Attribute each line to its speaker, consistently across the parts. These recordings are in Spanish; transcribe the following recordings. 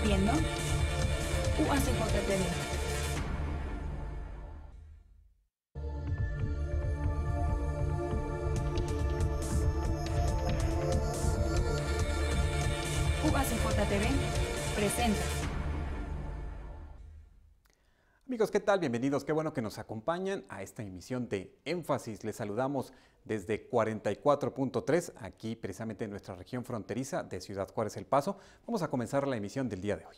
Speaker 1: viendo UACJ TV. UACJ TV presenta.
Speaker 2: Amigos, ¿qué tal? Bienvenidos. Qué bueno que nos acompañan a esta emisión de Énfasis. Les saludamos desde 44.3, aquí precisamente en nuestra región fronteriza de Ciudad Juárez, El Paso. Vamos a comenzar la emisión del día de hoy.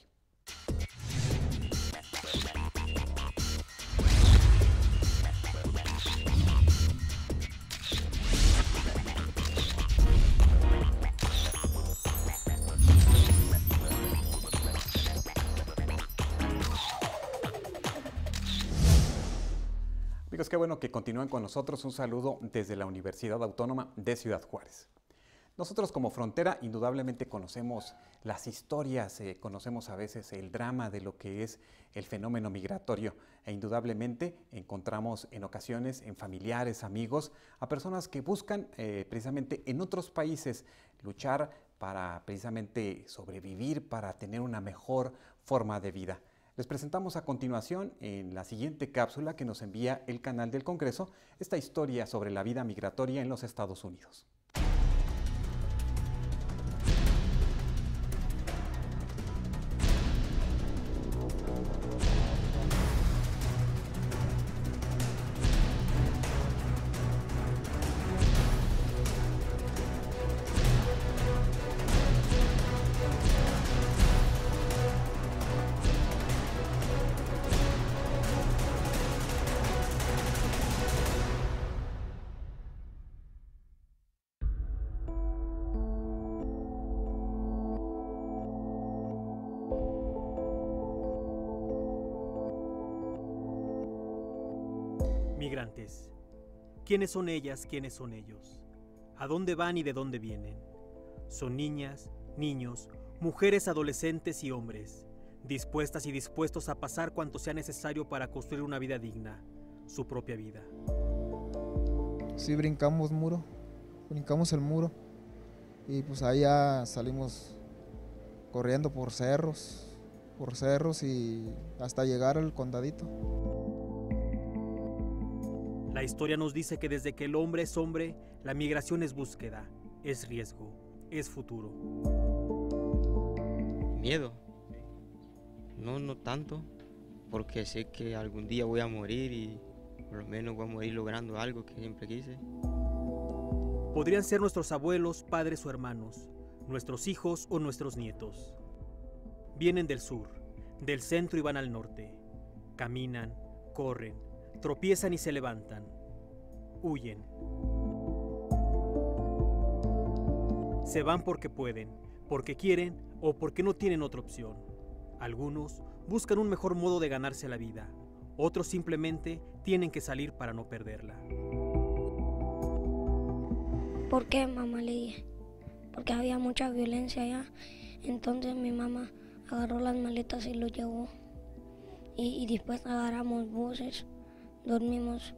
Speaker 2: Amigos, qué bueno que continúen con nosotros. Un saludo desde la Universidad Autónoma de Ciudad Juárez. Nosotros como frontera indudablemente conocemos las historias, conocemos a veces el drama de lo que es el fenómeno migratorio e indudablemente encontramos en ocasiones en familiares, amigos, a personas que buscan precisamente en otros países luchar para precisamente sobrevivir, para tener una mejor forma de vida. Les presentamos a continuación, en la siguiente cápsula que nos envía el canal del Congreso, esta historia sobre la vida migratoria en los Estados Unidos.
Speaker 3: Migrantes. ¿Quiénes son ellas? ¿Quiénes son ellos? ¿A dónde van y de dónde vienen? Son niñas, niños, mujeres, adolescentes y hombres, dispuestas y dispuestos a pasar cuanto sea necesario para construir una vida digna, su propia vida.
Speaker 4: Sí, brincamos el muro y pues allá salimos corriendo por cerros y hasta llegar al condadito.
Speaker 3: La historia nos dice que desde que el hombre es hombre, la migración es búsqueda, es riesgo, es futuro.
Speaker 5: Miedo. No tanto, porque sé que algún día voy a morir y por lo menos voy a morir logrando algo que siempre quise.
Speaker 3: Podrían ser nuestros abuelos, padres o hermanos, nuestros hijos o nuestros nietos. Vienen del sur, del centro y van al norte. Caminan, corren, tropiezan y se levantan. Huyen. Se van porque pueden, porque quieren o porque no tienen otra opción. Algunos buscan un mejor modo de ganarse la vida. Otros simplemente tienen que salir para no perderla.
Speaker 6: ¿Por qué, mamá? Le dije. Porque había mucha violencia allá. Entonces mi mamá agarró las maletas y lo llevó. Y después agarramos buses. Dormimos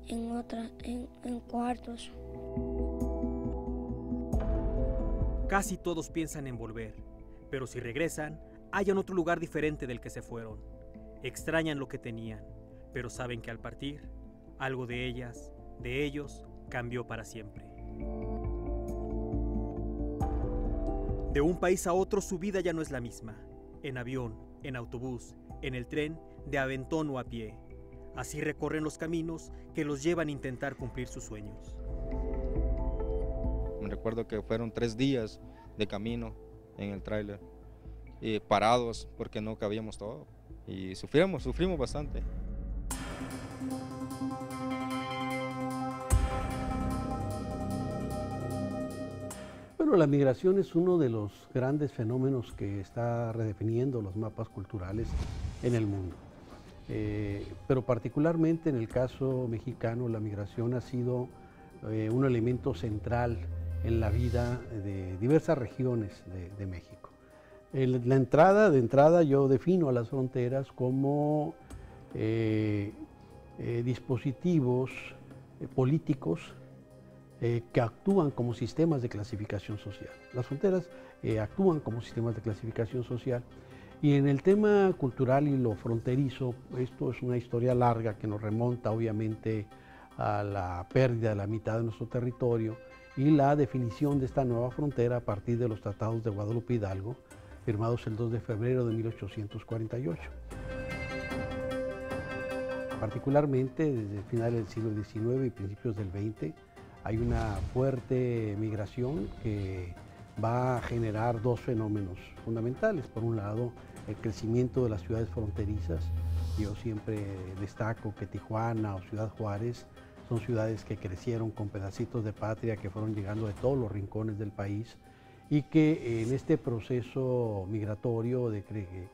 Speaker 6: en cuartos.
Speaker 3: Casi todos piensan en volver, pero si regresan, hallan otro lugar diferente del que se fueron. Extrañan lo que tenían, pero saben que al partir, algo de ellas, de ellos, cambió para siempre. De un país a otro su vida ya no es la misma. En avión, en autobús, en el tren, de aventón o a pie. Así recorren los caminos que los llevan a intentar cumplir sus sueños.
Speaker 7: Me recuerdo que fueron 3 días de camino en el tráiler, parados porque no cabíamos todo y sufrimos bastante.
Speaker 8: Bueno, la migración es uno de los grandes fenómenos que está redefiniendo los mapas culturales en el mundo. Pero particularmente en el caso mexicano, la migración ha sido un elemento central en la vida de diversas regiones de México. De entrada yo defino a las fronteras como dispositivos políticos que actúan como sistemas de clasificación social. Las fronteras actúan como sistemas de clasificación social Y en el tema cultural y lo fronterizo, esto es una historia larga que nos remonta obviamente a la pérdida de la mitad de nuestro territorio y la definición de esta nueva frontera a partir de los tratados de Guadalupe Hidalgo, firmados el 2 de febrero de 1848. Particularmente desde finales del siglo XIX y principios del XX hay una fuerte migración que va a generar dos fenómenos fundamentales. Por un lado, el crecimiento de las ciudades fronterizas. Yo siempre destaco que Tijuana o Ciudad Juárez son ciudades que crecieron con pedacitos de patria que fueron llegando de todos los rincones del país y que en este proceso migratorio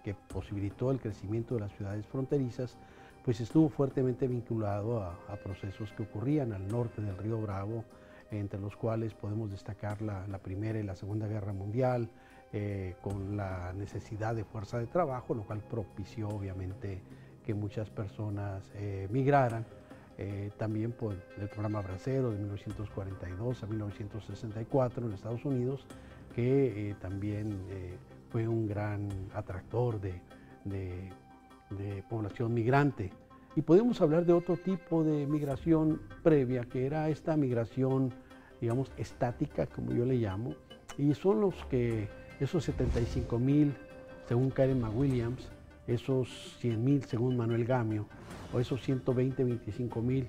Speaker 8: que posibilitó el crecimiento de las ciudades fronterizas, pues estuvo fuertemente vinculado a procesos que ocurrían al norte del río Bravo, entre los cuales podemos destacar la Primera y la Segunda Guerra Mundial, con la necesidad de fuerza de trabajo, lo cual propició obviamente que muchas personas migraran. También por el programa Bracero de 1942 a 1964 en Estados Unidos, que también fue un gran atractor de población migrante. Y podemos hablar de otro tipo de migración previa, que era esta migración, digamos, estática, como yo le llamo, y son esos 75,000, según Karen McWilliams, esos 100,000, según Manuel Gamio, o esos 125,000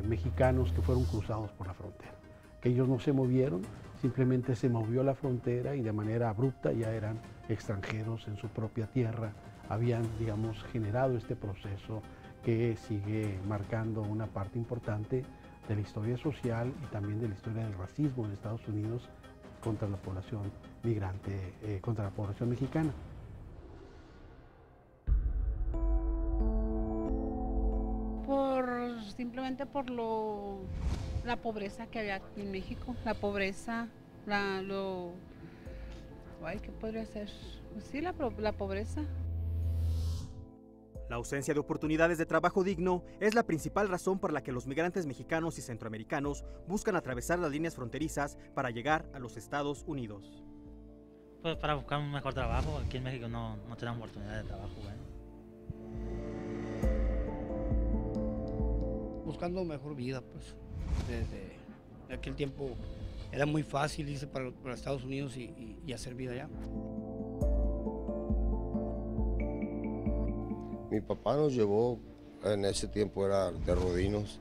Speaker 8: mexicanos que fueron cruzados por la frontera. Que ellos no se movieron, simplemente se movió la frontera y de manera abrupta ya eran extranjeros en su propia tierra, habían, digamos, generado este proceso que sigue marcando una parte importante de la historia social y también de la historia del racismo en Estados Unidos contra la población migrante, contra la población mexicana.
Speaker 9: Simplemente por la pobreza que había aquí en México, la pobreza, ¿qué podría ser? Pues sí, la pobreza.
Speaker 3: La ausencia de oportunidades de trabajo digno es la principal razón por la que los migrantes mexicanos y centroamericanos buscan atravesar las líneas fronterizas para llegar a los Estados Unidos.
Speaker 10: Pues para buscar un mejor trabajo, aquí en México no tenemos oportunidades de trabajo, bueno.
Speaker 11: Buscando mejor vida, pues. Desde aquel tiempo era muy fácil irse para Estados Unidos y hacer vida allá.
Speaker 12: Mi papá nos llevó, en ese tiempo era de Rodinos,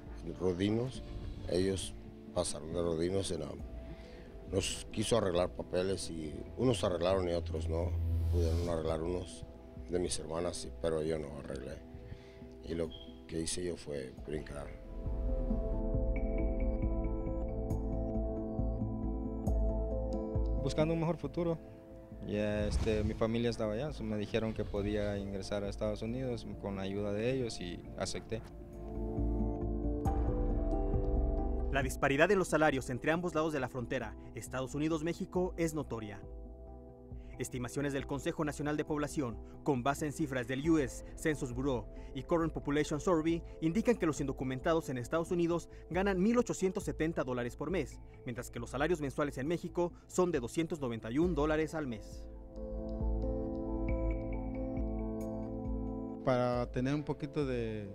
Speaker 12: ellos pasaron de Rodinos, nos quiso arreglar papeles y unos arreglaron y otros no, pudieron arreglar unos de mis hermanas, sí, pero yo no arreglé. Y lo que hice yo fue brincar.
Speaker 7: Buscando un mejor futuro. Ya mi familia estaba allá, me dijeron que podía ingresar a Estados Unidos con la ayuda de ellos y acepté.
Speaker 3: La disparidad en los salarios entre ambos lados de la frontera, Estados Unidos-México, es notoria. Estimaciones del Consejo Nacional de Población, con base en cifras del US Census Bureau y Current Population Survey, indican que los indocumentados en Estados Unidos ganan $1,870 por mes, mientras que los salarios mensuales en México son de $291 al mes.
Speaker 13: Para tener un poquito de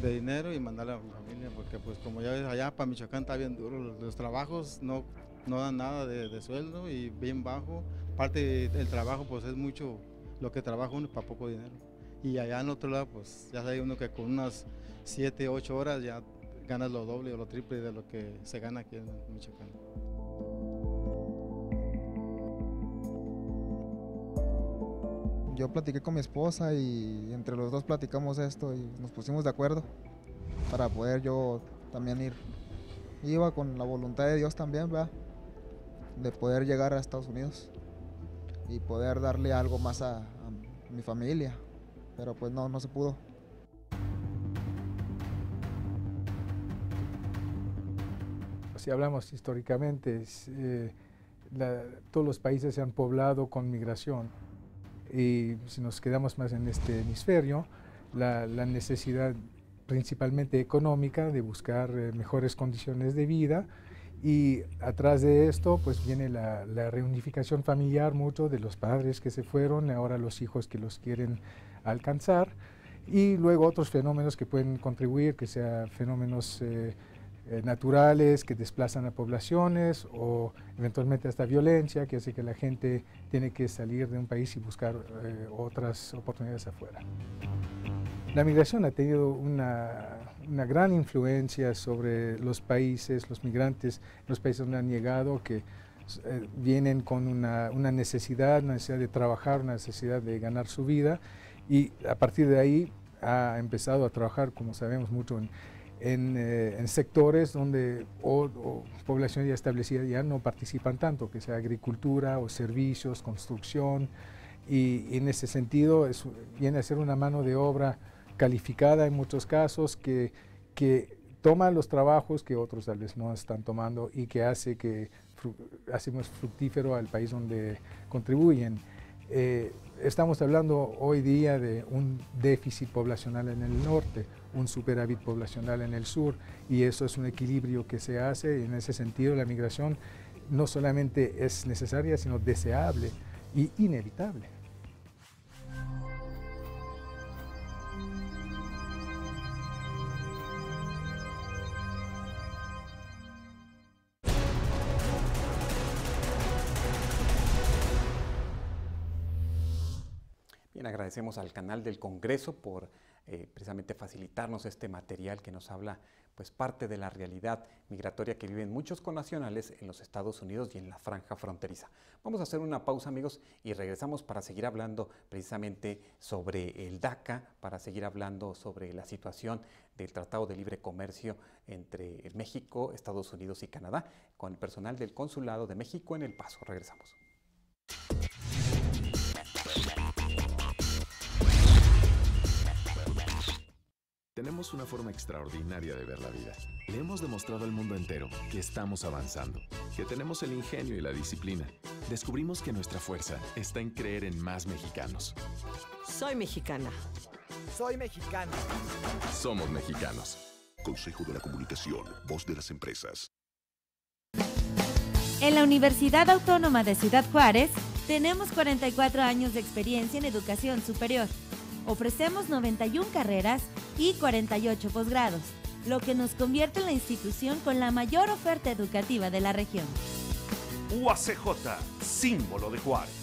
Speaker 13: dinero y mandarle a mi familia, porque pues como ya ves, allá para Michoacán está bien duro, los trabajos no dan nada de sueldo y bien bajo. Parte del trabajo pues es mucho lo que trabaja uno para poco dinero. Y allá en otro lado pues ya sabe uno que con unas 7, 8 horas ya ganas lo doble o lo triple de lo que se gana aquí en Michoacán.
Speaker 4: Yo platiqué con mi esposa y entre los dos platicamos esto y nos pusimos de acuerdo para poder yo también ir. Iba con la voluntad de Dios también, ¿verdad? De poder llegar a Estados Unidos y poder darle algo más a mi familia, pero pues no se pudo.
Speaker 14: Si hablamos históricamente, todos los países se han poblado con migración y si nos quedamos más en este hemisferio, la necesidad principalmente económica de buscar mejores condiciones de vida Y atrás de esto pues viene la reunificación familiar mucho de los padres que se fueron, ahora los hijos que los quieren alcanzar, y luego otros fenómenos que pueden contribuir, que sean fenómenos naturales que desplazan a poblaciones o eventualmente hasta violencia, que hace que la gente tiene que salir de un país y buscar otras oportunidades afuera. La migración ha tenido una gran influencia sobre los países, los migrantes, los países donde han llegado, que vienen con una necesidad de trabajar, una necesidad de ganar su vida, y a partir de ahí ha empezado a trabajar, como sabemos, mucho en sectores donde poblaciones ya establecidas ya no participan tanto, que sea agricultura o servicios, construcción, y en ese sentido viene a ser una mano de obra calificada en muchos casos que toma los trabajos que otros tal vez no están tomando y que hace más fructífero al país donde contribuyen. Estamos hablando hoy día de un déficit poblacional en el norte, un superávit poblacional en el sur, y eso es un equilibrio que se hace, y en ese sentido la migración no solamente es necesaria, sino deseable y inevitable.
Speaker 2: Bien, agradecemos al canal del Congreso por precisamente facilitarnos este material que nos habla pues parte de la realidad migratoria que viven muchos connacionales en los Estados Unidos y en la franja fronteriza. Vamos a hacer una pausa, amigos, y regresamos para seguir hablando precisamente sobre el DACA, para seguir hablando sobre la situación del Tratado de Libre Comercio entre México, Estados Unidos y Canadá, con el personal del Consulado de México en El Paso. Regresamos.
Speaker 15: Tenemos una forma extraordinaria de ver la vida. Le hemos demostrado al mundo entero que estamos avanzando, que tenemos el ingenio y la disciplina. Descubrimos que nuestra fuerza está en creer en más mexicanos.
Speaker 16: Soy mexicana.
Speaker 17: Soy mexicano.
Speaker 15: Somos mexicanos.
Speaker 18: Consejo de la Comunicación, voz de las empresas.
Speaker 19: En la Universidad Autónoma de Ciudad Juárez tenemos 44 años de experiencia en educación superior. Ofrecemos 91 carreras y 48 posgrados, lo que nos convierte en la institución con la mayor oferta educativa de la región.
Speaker 20: UACJ, símbolo de Juárez.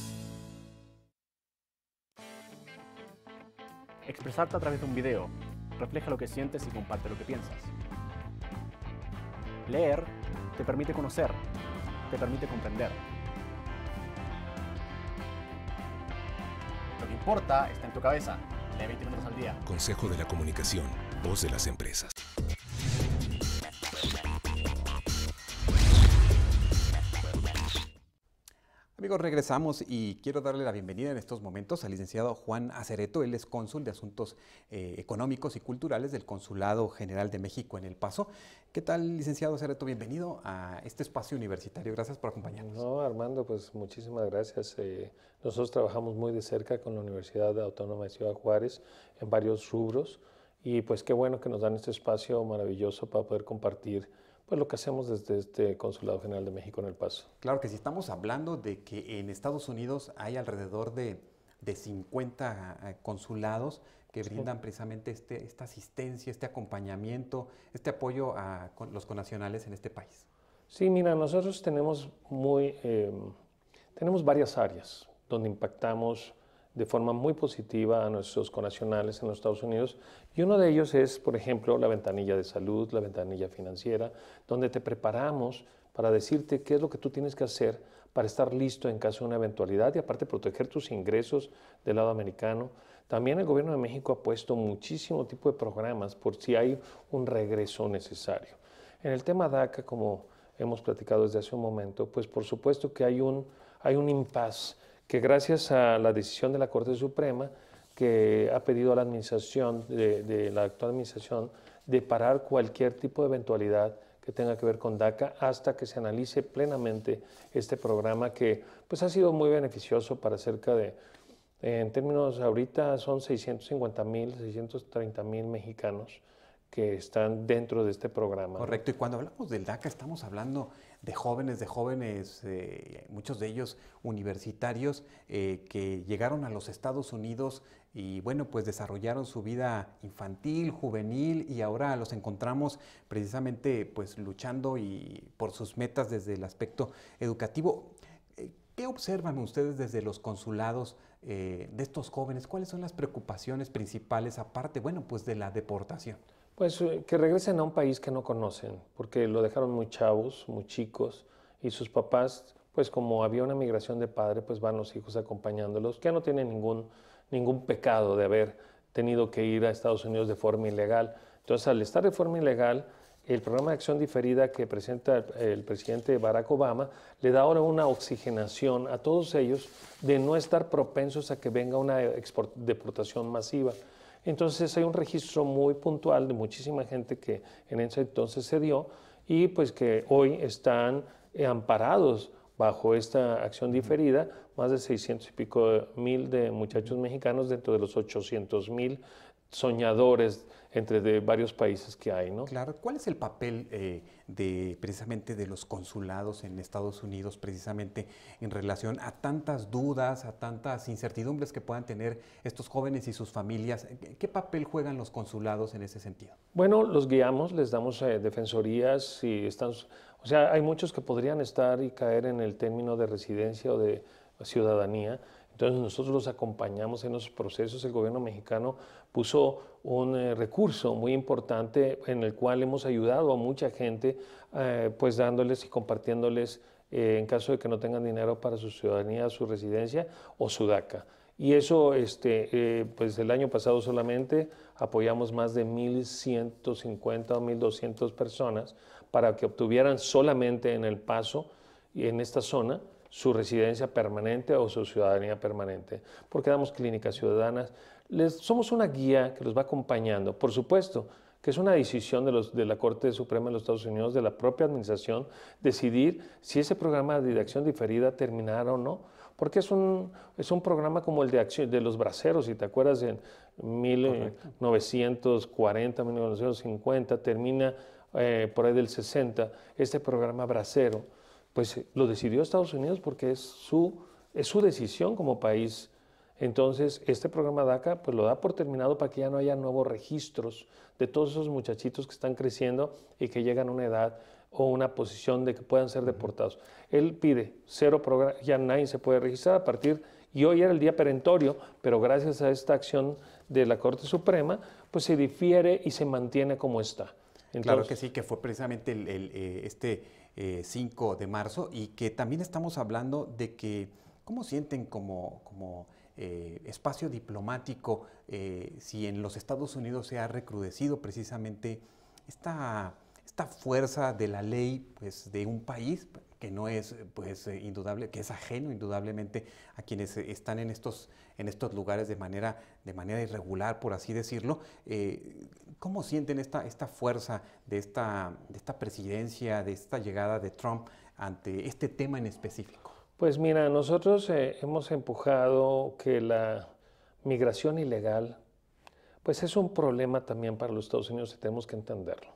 Speaker 21: Expresarte a través de un video refleja lo que sientes y comparte lo que piensas. Leer te permite conocer, te permite comprender. Lo que importa está en tu cabeza. Lee 20 minutos al día.
Speaker 18: Consejo de la Comunicación, voz de las empresas.
Speaker 2: Amigos, regresamos y quiero darle la bienvenida en estos momentos al licenciado Juan Acereto. Él es cónsul de Asuntos Económicos y Culturales del Consulado General de México en El Paso. ¿Qué tal, licenciado Acereto? Bienvenido a este espacio universitario. Gracias por acompañarnos.
Speaker 22: No, Armando, pues muchísimas gracias. Nosotros trabajamos muy de cerca con la Universidad Autónoma de Ciudad Juárez en varios rubros y pues qué bueno que nos dan este espacio maravilloso para poder compartir pues lo que hacemos desde este Consulado General de México en El Paso.
Speaker 2: Claro que sí, estamos hablando de que en Estados Unidos hay alrededor de 50 consulados que brindan precisamente esta asistencia, este acompañamiento, este apoyo a los connacionales en este país.
Speaker 22: Sí, mira, nosotros tenemos varias áreas donde impactamos de forma muy positiva a nuestros connacionales en los Estados Unidos, y uno de ellos es, por ejemplo, la ventanilla de salud, la ventanilla financiera, donde te preparamos para decirte qué es lo que tú tienes que hacer para estar listo en caso de una eventualidad y aparte proteger tus ingresos del lado americano. También el gobierno de México ha puesto muchísimo tipo de programas por si hay un regreso necesario. En el tema DACA, como hemos platicado desde hace un momento, pues por supuesto que hay un impasse que gracias a la decisión de la Corte Suprema que ha pedido a la administración, de la actual administración, de parar cualquier tipo de eventualidad que tenga que ver con DACA hasta que se analice plenamente este programa que pues ha sido muy beneficioso para cerca de, en términos ahorita son 650,000, 630,000 mexicanos que están dentro de este programa.
Speaker 2: Correcto, y cuando hablamos del DACA estamos hablando de jóvenes, muchos de ellos universitarios, que llegaron a los Estados Unidos y bueno, pues desarrollaron su vida infantil, juvenil, y ahora los encontramos precisamente pues luchando por sus metas desde el aspecto educativo. ¿Qué observan ustedes desde los consulados de estos jóvenes? ¿Cuáles son las preocupaciones principales aparte, bueno, pues de la deportación?
Speaker 22: Pues que regresen a un país que no conocen, porque lo dejaron muy chavos, muy chicos, y sus papás, pues como había una migración de padre, pues van los hijos acompañándolos, que no tienen ningún pecado de haber tenido que ir a Estados Unidos de forma ilegal. Entonces, al estar de forma ilegal, el programa de acción diferida que presenta el presidente Barack Obama le da ahora una oxigenación a todos ellos de no estar propensos a que venga una deportación masiva. Entonces hay un registro muy puntual de muchísima gente que en ese entonces se dio y pues que hoy están amparados bajo esta acción diferida, más de 600 y pico mil de muchachos mexicanos dentro de los 800,000 soñadores de varios países que hay, ¿no?
Speaker 2: Claro. ¿Cuál es el papel precisamente de los consulados en Estados Unidos precisamente en relación a tantas dudas, a tantas incertidumbres que puedan tener estos jóvenes y sus familias? ¿Qué papel juegan los consulados en ese sentido?
Speaker 22: Bueno, los guiamos, les damos defensorías y o sea, hay muchos que podrían estar y caer en el término de residencia o de ciudadanía. Entonces nosotros los acompañamos en los procesos. El gobierno mexicano puso un recurso muy importante en el cual hemos ayudado a mucha gente, pues dándoles y compartiéndoles en caso de que no tengan dinero para su ciudadanía, su residencia o su DACA. Y eso, pues el año pasado solamente apoyamos más de 1,150 o 1,200 personas para que obtuvieran solamente en El Paso y en esta zona su residencia permanente o su ciudadanía permanente, porque damos clínicas ciudadanas. Somos una guía que los va acompañando. Por supuesto que es una decisión de la Corte Suprema de los Estados Unidos, de la propia administración, decidir si ese programa de acción diferida terminará o no, porque es un programa como el de los braceros, si te acuerdas, en 1940, 1950, termina por ahí del 60, este programa bracero, pues lo decidió Estados Unidos porque es su decisión como país. Entonces, este programa DACA pues lo da por terminado para que ya no haya nuevos registros de todos esos muchachitos que están creciendo y que llegan a una edad o una posición de que puedan ser deportados. Él pide 0 programas, ya nadie se puede registrar a partir, y hoy era el día perentorio, pero gracias a esta acción de la Corte Suprema, pues se difiere y se mantiene como está. Entonces,
Speaker 2: claro que sí, que fue precisamente este 5 de marzo y que también estamos hablando de que, ¿cómo sienten como espacio diplomático si en los Estados Unidos se ha recrudecido precisamente esta fuerza de la ley pues, de un país que no es pues, indudable, que es ajeno indudablemente a quienes están en estos lugares de manera irregular, por así decirlo? ¿Cómo sienten esta fuerza de esta presidencia, de esta llegada de Trump ante este tema en específico?
Speaker 22: Pues mira, nosotros hemos empujado que la migración ilegal pues es un problema también para los Estados Unidos y tenemos que entenderlo.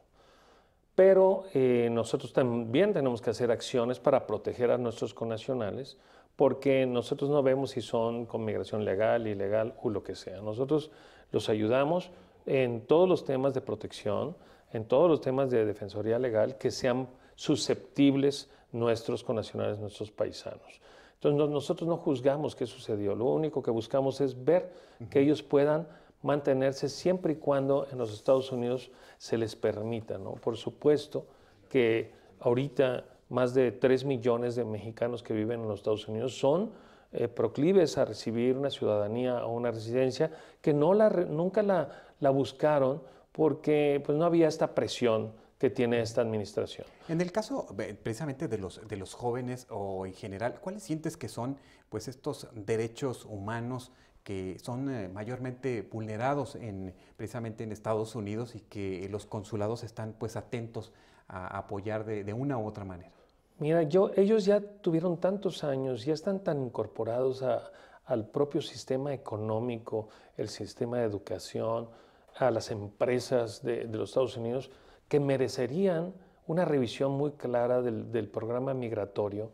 Speaker 22: Pero nosotros también tenemos que hacer acciones para proteger a nuestros connacionales, porque nosotros no vemos si son con migración legal, ilegal o lo que sea. Nosotros los ayudamos en todos los temas de protección, en todos los temas de defensoría legal que sean susceptibles nuestros connacionales, nuestros paisanos. Entonces nosotros no juzgamos qué sucedió, lo único que buscamos es ver que ellos puedan mantenerse siempre y cuando en los Estados Unidos se les permita, ¿no? Por supuesto que ahorita más de 3 millones de mexicanos que viven en los Estados Unidos son proclives a recibir una ciudadanía o una residencia que nunca la buscaron porque pues, no había esta presión que tiene esta administración.
Speaker 2: En el caso precisamente de los jóvenes o en general, ¿cuáles sientes que son pues, estos derechos humanos que son mayormente vulnerados precisamente en Estados Unidos y que los consulados están pues atentos a apoyar de una u otra manera?
Speaker 22: Mira, ellos ya tuvieron tantos años, ya están tan incorporados al propio sistema económico, el sistema de educación, a las empresas de los Estados Unidos que merecerían una revisión muy clara del programa migratorio,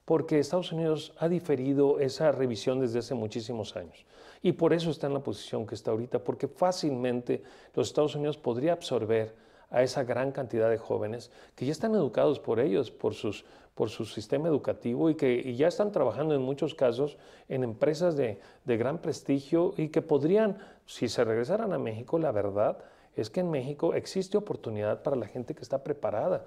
Speaker 22: porque Estados Unidos ha diferido esa revisión desde hace muchísimos años. Y por eso está en la posición que está ahorita, porque fácilmente los Estados Unidos podría absorber a esa gran cantidad de jóvenes que ya están educados por ellos, por su sistema educativo, y ya están trabajando en muchos casos en empresas de gran prestigio, y que podrían, si se regresaran a México, la verdad es que en México existe oportunidad para la gente que está preparada.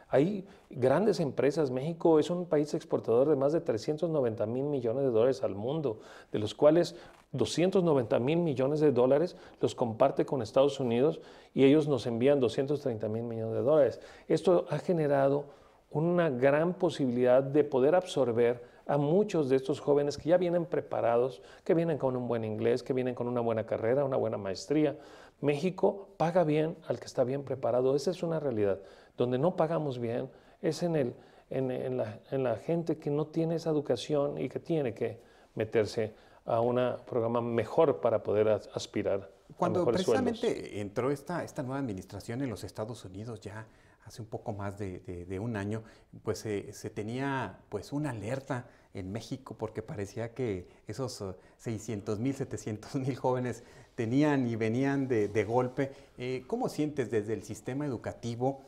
Speaker 22: Hay grandes empresas. México es un país exportador de más de 390 mil millones de dólares al mundo, de los cuales 290 mil millones de dólares los comparte con Estados Unidos, y ellos nos envían 230 mil millones de dólares. Esto ha generado una gran posibilidad de poder absorber a muchos de estos jóvenes que ya vienen preparados, que vienen con un buen inglés, que vienen con una buena carrera, una buena maestría. México paga bien al que está bien preparado. Esa es una realidad. Donde no pagamos bien es en la gente que no tiene esa educación y que tiene que meterse a un programa mejor para poder aspirar
Speaker 2: Cuando
Speaker 22: a mejores sueldos.
Speaker 2: precisamente entró esta nueva administración en los Estados Unidos, ya hace un poco más de un año, pues se tenía pues una alerta en México, porque parecía que esos 600,000, 700,000 jóvenes tenían y venían de golpe. ¿Cómo sientes desde el sistema educativo?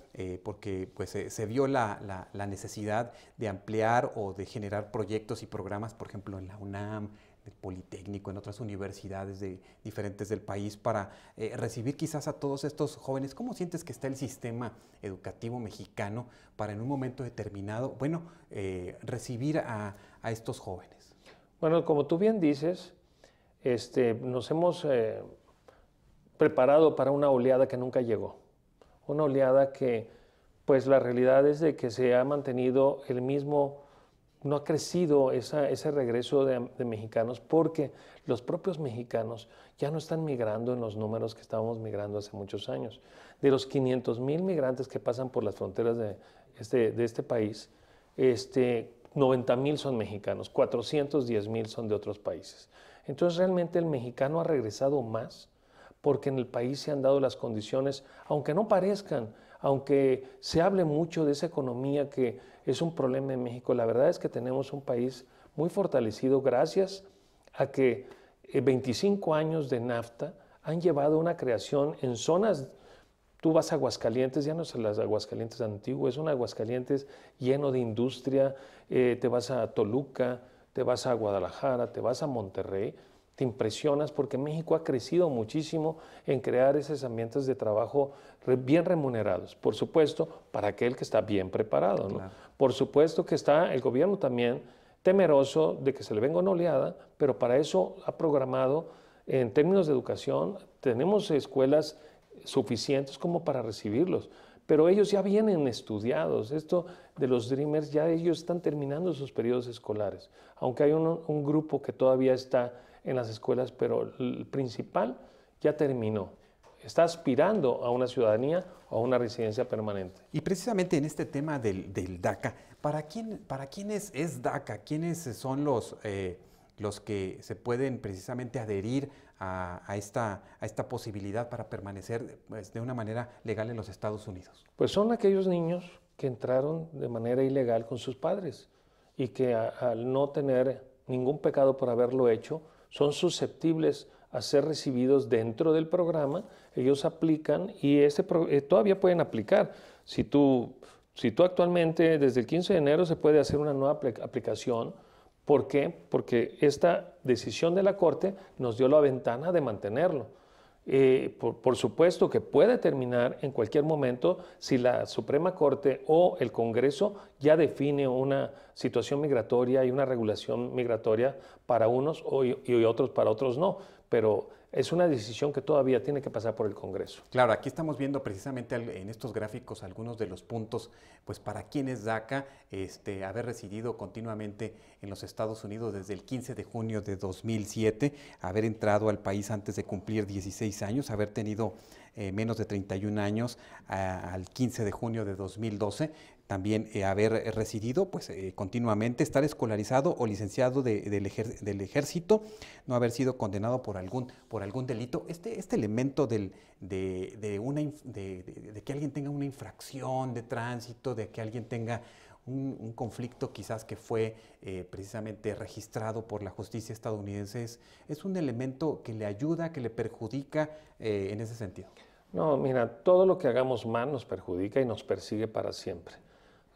Speaker 2: Porque pues, se vio la necesidad de ampliar o de generar proyectos y programas, por ejemplo, en la UNAM, el Politécnico, en otras universidades diferentes del país, para recibir quizás a todos estos jóvenes. ¿Cómo sientes que está el sistema educativo mexicano para en un momento determinado, recibir a estos jóvenes?
Speaker 22: Bueno, como tú bien dices, nos hemos preparado para una oleada que nunca llegó. Una oleada que, pues la realidad es de que se ha mantenido el mismo, no ha crecido ese regreso de mexicanos, porque los propios mexicanos ya no están migrando en los números que estábamos migrando hace muchos años. De los 500,000 migrantes que pasan por las fronteras de este país, 90,000 son mexicanos, 410,000 son de otros países. Entonces realmente el mexicano ha regresado más porque en el país se han dado las condiciones, aunque no parezcan, aunque se hable mucho de esa economía que es un problema en México. La verdad es que tenemos un país muy fortalecido gracias a que 25 años de NAFTA han llevado a una creación en zonas. Tú vas a Aguascalientes, ya no es las Aguascalientes antiguas, es un Aguascalientes lleno de industria. Te vas a Toluca, te vas a Guadalajara, te vas a Monterrey, te impresionas porque México ha crecido muchísimo en crear esos ambientes de trabajo bien remunerados. Por supuesto, para aquel que está bien preparado, ¿no? Claro. Por supuesto que está el gobierno también temeroso de que se le venga una oleada, pero para eso ha programado, en términos de educación, tenemos escuelas suficientes como para recibirlos. Pero ellos ya vienen estudiados. Esto de los Dreamers, ya ellos están terminando sus periodos escolares. Aunque hay un grupo que todavía está en las escuelas, pero el principal ya terminó. Está aspirando a una ciudadanía o a una residencia permanente.
Speaker 2: Y precisamente en este tema del DACA, ¿para quién es DACA? ¿Quiénes son los que se pueden precisamente adherir a esta posibilidad para permanecer pues, de una manera legal en los Estados Unidos?
Speaker 22: Pues son aquellos niños que entraron de manera ilegal con sus padres y que al no tener ningún pecado por haberlo hecho, son susceptibles a ser recibidos dentro del programa. Ellos aplican y todavía pueden aplicar. Si tú actualmente, desde el 15 de enero se puede hacer una nueva aplicación. ¿Por qué? Porque esta decisión de la Corte nos dio la ventana de mantenerlo. Por supuesto que puede terminar en cualquier momento si la Suprema Corte o el Congreso ya define una situación migratoria y una regulación migratoria para unos y otros para otros no. Pero es una decisión que todavía tiene que pasar por el Congreso.
Speaker 2: Claro, aquí estamos viendo precisamente en estos gráficos algunos de los puntos, pues para quién es DACA, haber residido continuamente en los Estados Unidos desde el 15 de junio de 2007, haber entrado al país antes de cumplir 16 años, haber tenido menos de 31 años al 15 de junio de 2012, también haber residido pues, continuamente, estar escolarizado o licenciado del ejército, no haber sido condenado por algún delito. Este elemento de que alguien tenga una infracción de tránsito, de que alguien tenga un conflicto quizás que fue precisamente registrado por la justicia estadounidense, es un elemento que le ayuda, que le perjudica en ese sentido.
Speaker 22: No, mira, todo lo que hagamos mal nos perjudica y nos persigue para siempre.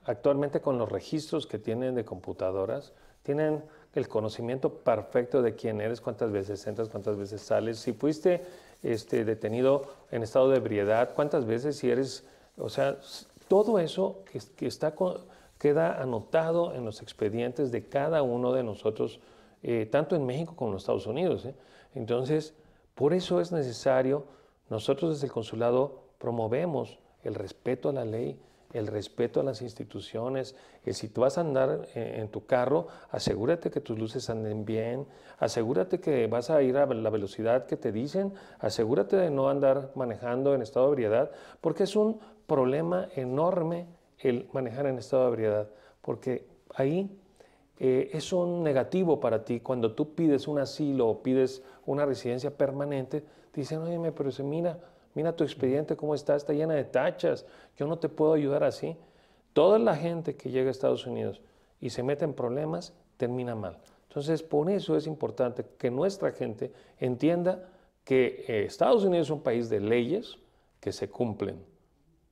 Speaker 22: Actualmente con los registros que tienen de computadoras, tienen el conocimiento perfecto de quién eres, cuántas veces entras, cuántas veces sales, si fuiste detenido en estado de ebriedad, cuántas veces, si eres, o sea, todo eso queda anotado en los expedientes de cada uno de nosotros, tanto en México como en los Estados Unidos. Entonces, por eso es necesario, nosotros desde el consulado promovemos el respeto a la ley, el respeto a las instituciones, si tú vas a andar en tu carro, asegúrate que tus luces anden bien, asegúrate que vas a ir a la velocidad que te dicen, asegúrate de no andar manejando en estado de ebriedad, porque es un problema enorme el manejar en estado de ebriedad, porque ahí es un negativo para ti. Cuando tú pides un asilo o pides una residencia permanente, te dicen, oye, pero mira tu expediente, cómo está llena de tachas, yo no te puedo ayudar así. Toda la gente que llega a Estados Unidos y se mete en problemas, termina mal. Entonces, por eso es importante que nuestra gente entienda que Estados Unidos es un país de leyes que se cumplen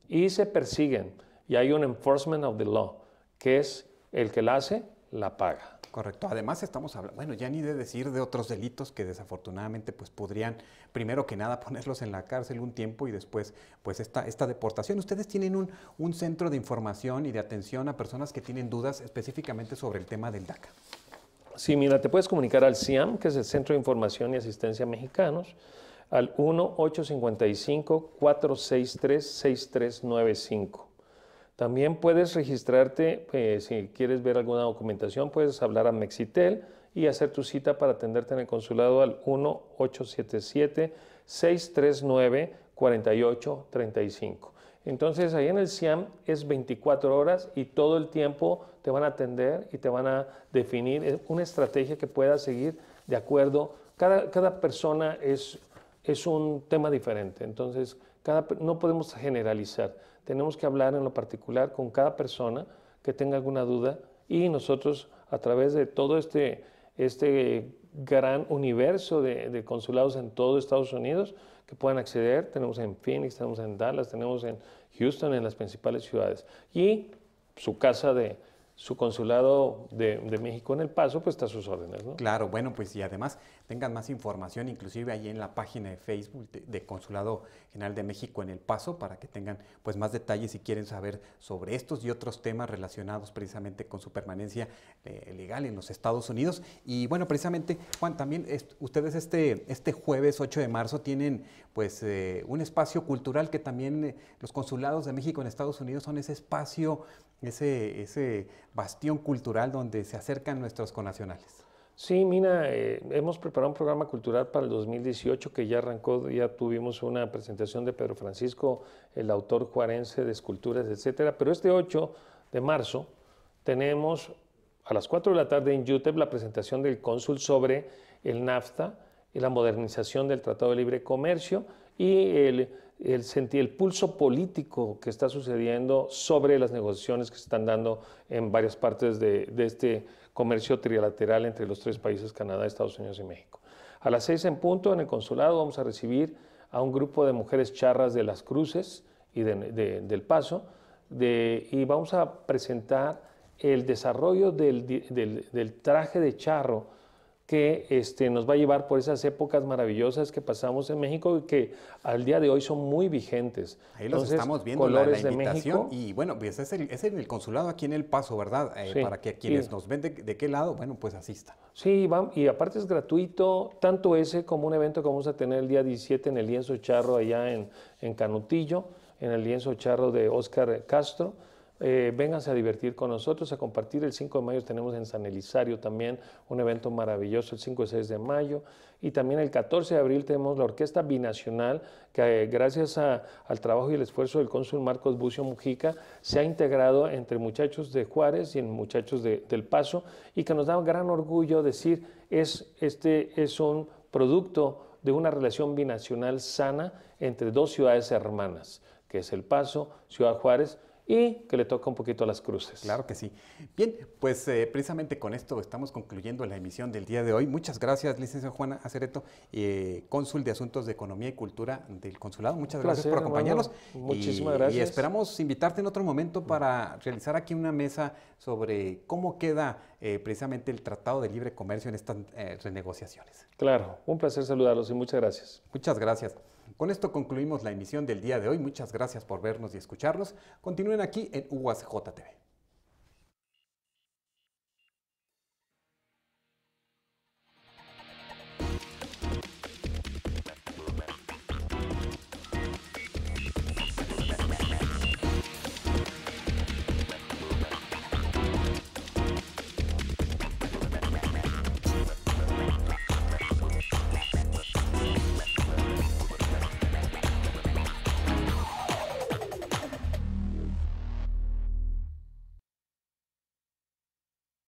Speaker 22: y se persiguen, y hay un enforcement of the law, que es el que la hace, la paga.
Speaker 2: Correcto. Además estamos hablando, bueno, ya ni de decir de otros delitos que desafortunadamente pues podrían, primero que nada, ponerlos en la cárcel un tiempo y después pues esta deportación. Ustedes tienen un centro de información y de atención a personas que tienen dudas específicamente sobre el tema del DACA.
Speaker 22: Sí, mira, te puedes comunicar al CIAM, que es el Centro de Información y Asistencia a Mexicanos, al 1-855-463-6395. También puedes registrarte, si quieres ver alguna documentación, puedes hablar a Mexitel y hacer tu cita para atenderte en el consulado al 1-877-639-4835. Entonces, ahí en el CIAM es 24 horas y todo el tiempo te van a atender y te van a definir una estrategia que puedas seguir de acuerdo. Cada persona es un tema diferente, entonces no podemos generalizar. Tenemos que hablar en lo particular con cada persona que tenga alguna duda y nosotros a través de todo este gran universo de consulados en todo Estados Unidos que puedan acceder, tenemos en Phoenix, tenemos en Dallas, tenemos en Houston, en las principales ciudades. Y su consulado de México en El Paso, pues está a sus órdenes, ¿no?
Speaker 2: Claro, bueno, pues y además tengan más información, inclusive ahí en la página de Facebook de Consulado General de México en El Paso, para que tengan pues más detalles si quieren saber sobre estos y otros temas relacionados precisamente con su permanencia legal en los Estados Unidos. Y bueno, precisamente, Juan, también ustedes este jueves 8 de marzo tienen pues un espacio cultural que también los consulados de México en Estados Unidos son ese espacio, ese bastión cultural donde se acercan nuestros connacionales.
Speaker 22: Sí, mira, hemos preparado un programa cultural para el 2018 que ya arrancó, ya tuvimos una presentación de Pedro Francisco, el autor juarense de esculturas, etcétera, pero este 8 de marzo tenemos a las 4 de la tarde en UTEP la presentación del cónsul sobre el NAFTA y la modernización del Tratado de Libre Comercio y el pulso político que está sucediendo sobre las negociaciones que se están dando en varias partes de este comercio trilateral entre los tres países, Canadá, Estados Unidos y México. A las 6 en punto en el consulado vamos a recibir a un grupo de mujeres charras de Las Cruces y del Paso y vamos a presentar el desarrollo del traje de charro que nos va a llevar por esas épocas maravillosas que pasamos en México y que al día de hoy son muy vigentes.
Speaker 2: Ahí los estamos viendo, la invitación, y bueno, pues es en el consulado aquí en El Paso, ¿verdad?
Speaker 22: Sí,
Speaker 2: para que quienes nos ven de qué lado, bueno, pues asistan.
Speaker 22: Sí, y aparte es gratuito, tanto ese como un evento que vamos a tener el día 17 en el Lienzo Charro allá en Canutillo, en el Lienzo Charro de Óscar Castro. vénganse a divertir con nosotros, a compartir. El 5 de mayo tenemos en San Elizario también un evento maravilloso, el 5 y 6 de mayo. Y también el 14 de abril tenemos la Orquesta Binacional, que gracias al trabajo y el esfuerzo del cónsul Marcos Bucio Mujica, se ha integrado entre muchachos de Juárez y muchachos del Paso, y que nos da gran orgullo decir, este es un producto de una relación binacional sana entre dos ciudades hermanas, que es El Paso, Ciudad Juárez, y que le toca un poquito a Las Cruces.
Speaker 2: Claro que sí. Bien, pues precisamente con esto estamos concluyendo la emisión del día de hoy. Muchas gracias, licenciado Juan Acereto, cónsul de Asuntos de Economía y Cultura del Consulado. Muchas gracias por acompañarnos.
Speaker 22: Muchísimas gracias.
Speaker 2: Y esperamos invitarte en otro momento para realizar aquí una mesa sobre cómo queda precisamente el Tratado de Libre Comercio en estas renegociaciones.
Speaker 22: Claro, un placer saludarlos y muchas gracias.
Speaker 2: Muchas gracias. Con esto concluimos la emisión del día de hoy. Muchas gracias por vernos y escucharnos. Continúen aquí en UACJ TV.